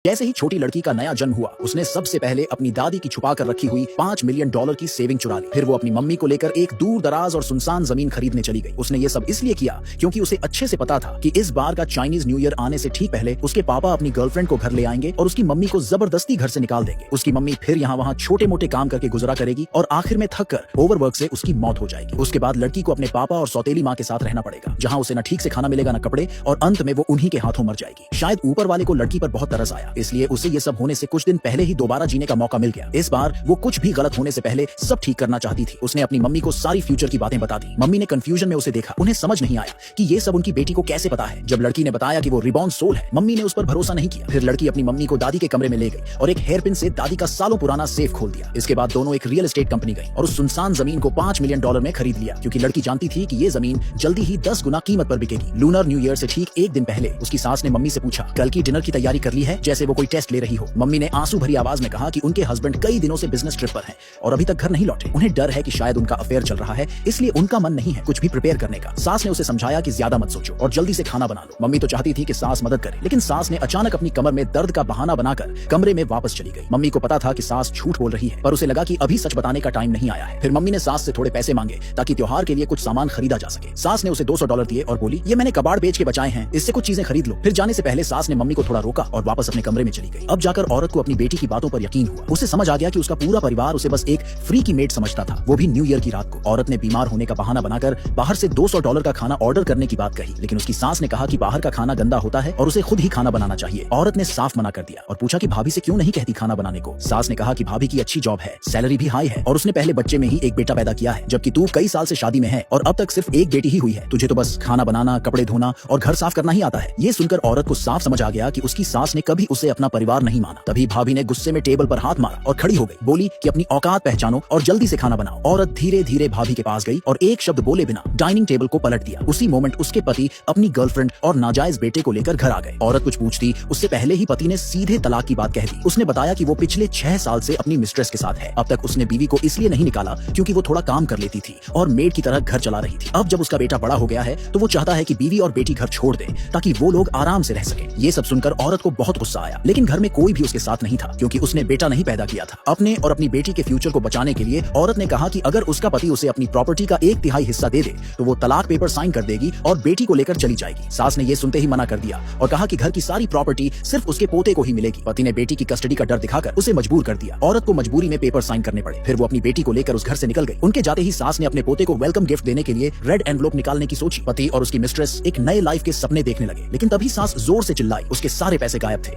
जैसे ही छोटी लड़की का नया जन्म हुआ, उसने सबसे पहले अपनी दादी की छुपा कर रखी हुई $5 मिलियन की सेविंग चुरा ली। फिर वो अपनी मम्मी को लेकर एक दूर दराज और सुनसान जमीन खरीदने चली गई। उसने ये सब इसलिए किया क्योंकि उसे अच्छे से पता था कि इस बार का चाइनीज न्यू ईयर आने से ठीक पहले उसके पापा अपनी गर्लफ्रेंड को घर ले आएंगे और उसकी मम्मी को जबरदस्ती घर से निकाल देंगे। उसकी मम्मी फिर यहाँ वहाँ छोटे मोटे काम करके गुजरा करेगी और आखिर में थक कर ओवरवर्क से उसकी मौत हो जाएगी। उसके बाद लड़की को अपने पापा और सौतेली माँ के साथ रहना पड़ेगा, जहाँ उसे न ठीक से खाना मिलेगा न कपड़े, और अंत में वो उन्हीं के हाथों मर जाएगी। शायद ऊपर वाले को लड़की पर बहुत तरस आया, इसलिए उसे ये होने से कुछ दिन पहले ही दोबारा जीने का मौका मिल गया। इस बार वो कुछ भी गलत होने से पहले सब ठीक करना चाहती थी। उसने अपनी मम्मी को सारी फ्यूचर की बातें बता दी। मम्मी ने कंफ्यूजन में उसे देखा। उन्हें समझ नहीं आया कि ये सब उनकी बेटी को कैसे पता है। जब लड़की ने बताया कि वो रिबॉर्न सोल है, मम्मी ने उस पर भरोसा नहीं किया। फिर लड़की अपनी मम्मी को दादी के कमरे में ले गई और एक हेयरपिन से दादी का सालों पुराना सेफ खोल दिया। इसके बाद दोनों एक रियल एस्टेट कंपनी गई और उस सुनसान जमीन को $5 मिलियन में खरीद लिया, क्योंकि लड़की जानती थी कि ये जमीन जल्दी ही 10 गुना कीमत पर बिकेगी। लूनर न्यू ईयर से ठीक एक दिन पहले उसकी सास ने मम्मी से पूछा, कल की डिनर की तैयारी कर ली है, जैसे वो कोई टेस्ट ले रही हो। मम्मी ने आंसू भरी आवाज में कहा कि उनके हस्बैंड कई दिनों से बिजनेस ट्रिप पर हैं और अभी तक घर नहीं लौटे। उन्हें डर है कि शायद उनका अफेयर चल रहा है, इसलिए उनका मन नहीं है कुछ भी प्रिपेयर करने का। सास ने उसे समझाया कि ज्यादा मत सोचो और जल्दी से खाना बना लो। मम्मी तो चाहती थी कि सास मदद करे, लेकिन सास ने अचानक अपनी कमर में दर्द का बहाना बनाकर कमरे में वापस चली गई। मम्मी को पता था कि सास झूठ बोल रही है, पर उसे लगा कि अभी सच बताने का टाइम नहीं आया है। फिर मम्मी ने सास से थोड़े पैसे मांगे ताकि त्योहार के लिए कुछ सामान खरीदा जा सके। सास ने उसे $200 दिए और बोली, ये मैंने कबाड़ बेच के बचाए हैं, इससे कुछ चीजें खरीद लो। फिर जाने से पहले सास ने मम्मी को थोड़ा रोका और वापस अपने कमरे में चली गई। अब जाकर औरत को अपनी बेटी की बातों पर यकीन हुआ। उसे समझ आ गया कि उसका पूरा परिवार उसे बस एक फ्री की मेड समझता था, वो भी न्यू ईयर की रात को। औरत ने बीमार होने का बहाना बनाकर बाहर से $200 का खाना ऑर्डर करने की बात कही, लेकिन उसकी सास ने कहा कि बाहर का खाना गंदा होता है और उसे खुद ही खाना बनाना चाहिए। औरत ने साफ मना कर दिया और पूछा कि भाभी से क्यों नहीं कहती खाना बनाने को। सास ने कहा कि भाभी की अच्छी जॉब है, सैलरी भी हाई है और उसने पहले बच्चे में ही एक बेटा पैदा किया है, जबकि तू कई साल से शादी में है और अब तक सिर्फ एक बेटी ही हुई है। तुझे तो बस खाना बनाना, कपड़े धोना और घर साफ करना ही आता है। ये सुनकर औरत को साफ समझ आ गया कि उसकी सास ने कभी उसे अपना परिवार नहीं माना। तभी भाभी ने गुस्से में टेबल पर हाथ मारा और खड़ी हो गई। बोली कि अपनी औकात पहचानो और जल्दी से खाना बनाओ। औरत धीरे धीरे भाभी के पास गई और एक शब्द बोले बिना डाइनिंग टेबल को पलट दिया। उसी मोमेंट उसके पति अपनी गर्लफ्रेंड और नाजायज बेटे को लेकर घर आ गए। औरत कुछ पूछती उससे पहले ही पति ने सीधे तलाक की बात कह दी। उसने बताया कि वो पिछले 6 साल से अपनी मिस्ट्रेस के साथ है। अब तक उसने बीवी को इसलिए नहीं निकाला क्योंकि वो थोड़ा काम कर लेती थी और मेड की तरह घर चला रही थी। अब जब उसका बेटा बड़ा हो गया है तो वो चाहता है कि बीवी और बेटी घर छोड़ दे ताकि वो लोग आराम से रह सके। ये सब सुनकर औरत को बहुत गुस्सा आया, लेकिन घर में कोई भी उसके साथ नहीं था क्योंकि उसने बेटा नहीं पैदा किया था। अपने और अपनी बेटी के फ्यूचर को बचाने के लिए औरत ने कहा कि अगर उसका पति उसे अपनी प्रॉपर्टी का 1/3 हिस्सा दे दे तो वो तलाक पेपर साइन कर देगी और बेटी को लेकर चली जाएगी। सास ने ये सुनते ही मना कर दिया और कहा कि घर की सारी प्रॉपर्टी सिर्फ उसके पोते को ही मिलेगी। पति ने बेटी की कस्टडी का डर दिखाकर उसे मजबूर कर दिया। औरत को मजबूरी में पेपर साइन करने पड़े। फिर वो अपनी बेटी को लेकर उस घर से निकल गई। उनके जाते ही सास ने अपने पोते को वेलकम गिफ्ट देने के लिए रेड एनवलप निकालने की सोची। पति और उसकी मिस्ट्रेस एक नए लाइफ के सपने देखने लगे, लेकिन तभी सास जोर से चिल्लाई, उसके सारे पैसे गायब थे।